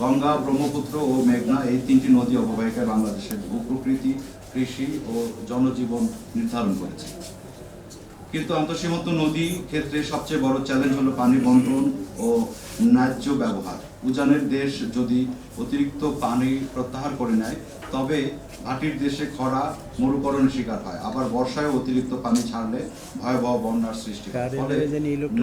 গঙ্গা, ব্রহ্মপুত্র ও মেঘনা এই তিনটি নদী অববাহিকায় বাংলাদেশের ভূপ্রকৃতি, কৃষি ও জনজীবন নির্ধারণ করেছে। কিন্তু আন্তঃসীমান্ত নদী ক্ষেত্রে সবচেয়ে বড় চ্যালেঞ্জ হলো পানি বন্টন ও ন্যায্য ব্যবহার। উজানের দেশ যদি অতিরিক্ত পানি প্রত্যাহার করে নেয়, তবে ভাটির দেশে খরা, মরুকরণের শিকার হয়। আবার বর্ষায় অতিরিক্ত পানি ছাড়লে ভয়াবহ বন্যার সৃষ্টি হয়। ফলে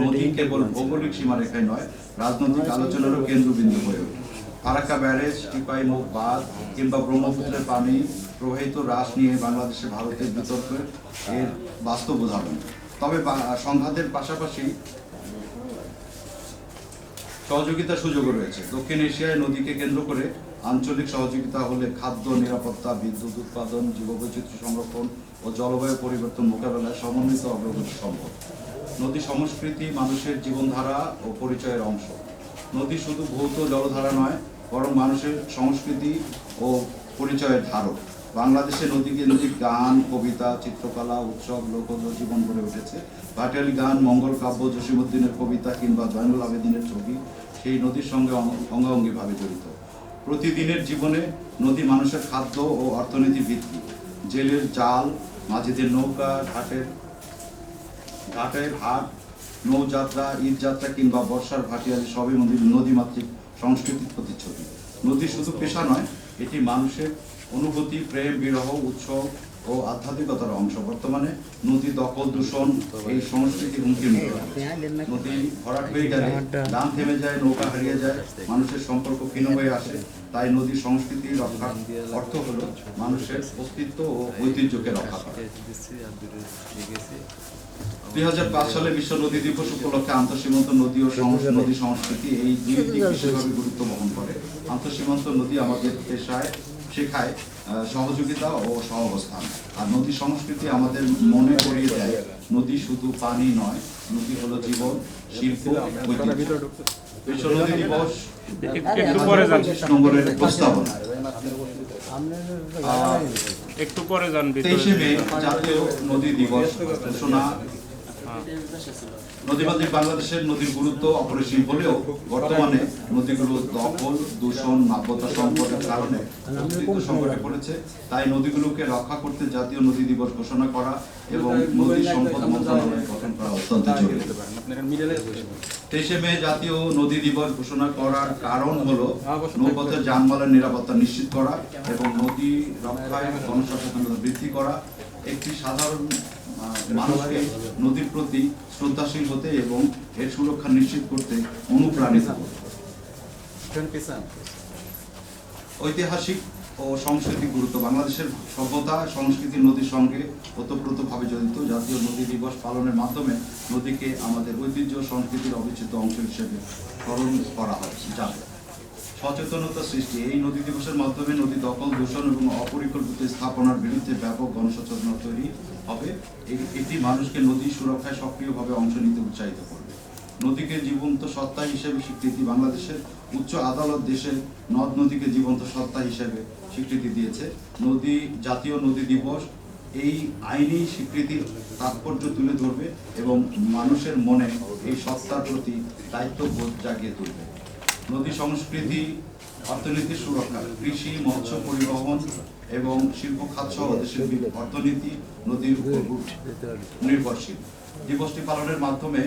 নদী কেবল ভৌগোলিক সীমারেখায় নয়, রাজনৈতিক আলোচনারও কেন্দ্রবিন্দু হয়ে ওঠে। ফারাক্কা ব্যারেজ, টিপাই মুখ বাঁধ কিংবা ব্রহ্মপুত্রের পানি প্রবাহিত হ্রাস নিয়ে বাংলাদেশে ভারতের বিতর্কের এর বাস্তব উদাহরণ। তবে সংঘাতের পাশাপাশি সহযোগিতার সুযোগও রয়েছে। দক্ষিণ এশিয়ায় নদীকে কেন্দ্র করে আঞ্চলিক সহযোগিতা হলে খাদ্য নিরাপত্তা, বিদ্যুৎ উৎপাদন, জীববৈচিত্র্য সংরক্ষণ ও জলবায়ু পরিবর্তন মোকাবেলায় সমন্বিত অগ্রগতি সম্ভব। নদী সংস্কৃতি মানুষের জীবনধারা ও পরিচয়ের অংশ। নদী শুধু ভৌত জলধারা নয়, বরং মানুষের সংস্কৃতি ও পরিচয়ের ধারক। বাংলাদেশে নদী কেন্দ্রিক গান, কবিতা, চিত্রকলা, উৎসব, লোকজ জীবন গড়ে উঠেছে। ভাটিয়ালি গান, মঙ্গল কাব্য, জসিমউদ্দিনের কবিতা কিংবা জয়নুল আবেদিনের ছবি সেই নদীর সঙ্গে অঙ্গাঙ্গিভাবে জড়িত। প্রতিদিনের জীবনে নদী মানুষের খাদ্য ও অর্থনীতির ভিত্তি। জেলের জাল, মাঝিদের নৌকা, ঘাটের হাট, নৌযাত্রা, ঈদযাত্রা কিংবা বর্ষার ভাটিয়ালি সবই নদীমাতৃক সংস্কৃতির প্রতিচ্ছবি। নদী শুধু পেশা নয়, এটি মানুষের অনুভূতি, প্রেম, বিরহ, উৎসব ও আধ্যাত্মিকতার অংশ। বর্তমানে নদী দখল, দূষণ এই সংস্কৃতি হুমকির মুখে। নদী ভরাট হয়ে গেলে গান থেমে যায়, নৌকা হারিয়ে যায়, মানুষের সম্পর্ক ক্ষীণ হয়ে আসে। তাই নদী সংস্কৃতি রক্ষার অর্থ হল মানুষের অস্তিত্ব ও ঐতিহ্যকে রক্ষা করা। 2005 সালে বিশ্ব নদী দিবস উপলক্ষে আন্তঃসীমান্ত নদী ও নদী সংস্কৃতি এই দুই দিক বিশেষভাবে গুরুত্ব বহন করে। আন্তঃসীমান্ত নদী আমাদের শেখায় সহযোগিতা ও সহাবস্থান, আর নদী সংস্কৃতি আমাদের মনে করিয়ে দেয় নদী শুধু পানি নয়, নদী হলো জীবন, শিল্প, বিশ্ব নদী দিবস নম্বরের প্রস্তাবনা। 23 মে জাতীয় নদী দিবস ঘোষণা। নদীমাতৃক বাংলাদেশের নদীর গুরুত্ব অপরিসীম হলেও বর্তমানে নদীগুলো দখল, দূষণ, নাব্যতা সংকটের কারণে অস্তিত্ব সংকটে পড়েছে। তাই নদীগুলোকে রক্ষা করতে জাতীয় নদী দিবস ঘোষণা করা এবং নদী সম্পদ মন্ত্রণালয় গঠন করা অত্যন্ত জরুরি। 23 মে জাতীয় নদী দিবস ঘোষণা করার কারণ হলো নৌপথে যানবাহনের নিরাপত্তা নিশ্চিত করা এবং নদী রক্ষায় জনসচেতনতা বৃদ্ধি করা, একটি সাধারণ মানুষকে নদীর প্রতি শ্রদ্ধাশীল হতে এবং এর সুরক্ষা নিশ্চিত করতে অনুপ্রাণিত করতে। ঐতিহাসিক ও সাংস্কৃতিক গুরুত্ব। বাংলাদেশের সভ্যতা সংস্কৃতি নদীর সঙ্গে ওতপ্রোতভাবে জড়িত। জাতীয় নদী দিবস পালনের মাধ্যমে নদীকে আমাদের ঐতিহ্য সংস্কৃতির অবিচ্ছেদ্য অংশ হিসেবে স্মরণ করা যাবে। সচেতনতা সৃষ্টি। এই নদী দিবসের মাধ্যমে নদী দখল, দূষণ এবং অপরিকল্পিত স্থাপনার বিরুদ্ধে ব্যাপক গণসচেতনতা তৈরি হবে। এটি মানুষকে নদী সুরক্ষায় সক্রিয়ভাবে অংশ নিতে উৎসাহিত করবে। নদীকে জীবন্ত সত্তা হিসেবে স্বীকৃতি। বাংলাদেশের উচ্চ আদালত দেশের নদ নদীকে জীবন্ত সত্তা হিসেবে স্বীকৃতি দিয়েছে। জাতীয় নদী দিবস এই আইনি স্বীকৃতির তাৎপর্য তুলে ধরবে এবং মানুষের মনে এই সত্তার প্রতি দায়িত্ববোধ জাগিয়ে তুলবে। নদী সংস্কৃতি, অর্থনীতির সুরক্ষা। কৃষি, মৎস্য, পরিবহন এবং শিল্প খাত সহ দেশের অর্থনীতি নদীর উপর নির্ভরশীল। দিবসটি পালনের মাধ্যমে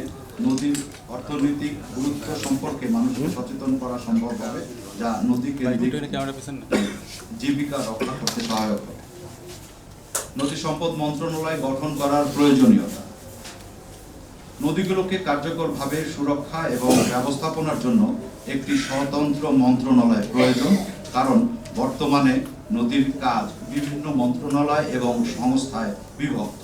নদীর অর্থনৈতিক গুরুত্ব সম্পর্কে মানুষকে সচেতন করা সম্ভব হবে, যা নদী কেন্দ্রিক জীবিকা রক্ষা করতে সহায়ক হবে। নদী সম্পদ মন্ত্রণালয় গঠন করার প্রয়োজনীয়তা। নদীগুলোকে কার্যকরভাবে সুরক্ষা এবং ব্যবস্থাপনার জন্য একটি স্বতন্ত্র মন্ত্রণালয় প্রয়োজন, কারণ বর্তমানে নদীর কাজ বিভিন্ন মন্ত্রণালয় এবং সংস্থায় বিভক্ত।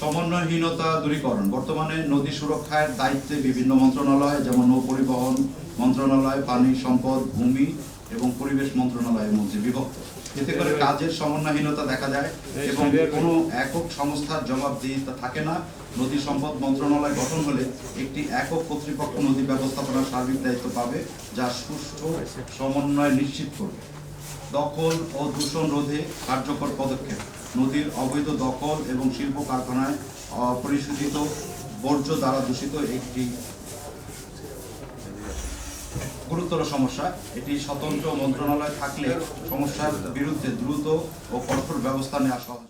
সমন্বয়হীনতা দূরীকরণ। বর্তমানে নদী সুরক্ষার দায়িত্বে বিভিন্ন মন্ত্রণালয়, যেমন নৌ পরিবহন মন্ত্রণালয়, পানি সম্পদ, ভূমি এবং পরিবেশ মন্ত্রণালয়ের মধ্যে বিভক্ত। এতে করে কাজের সমন্বয়হীনতা দেখা যায় এবং কোনো একক সংস্থার জবাবদিহিতা থাকে না। নদী সম্পদ মন্ত্রণালয় গঠন হলে একটি একক কর্তৃপক্ষ নদী ব্যবস্থাপনার সার্বিক দায়িত্ব পাবে, যা সুষ্ঠু সমন্বয় নিশ্চিত করবে। দখল ও দূষণ রোধে কার্যকর পদক্ষেপ। নদীর অবৈধ দখল এবং শিল্প কারখানায় অপরিশোধিত বর্জ্য দ্বারা দূষিত একটি গুরুতর সমস্যা। এটি স্বতন্ত্র মন্ত্রণালয় থাকলে সমস্যার বিরুদ্ধে দ্রুত ও কঠোর ব্যবস্থা নেওয়া সহজ।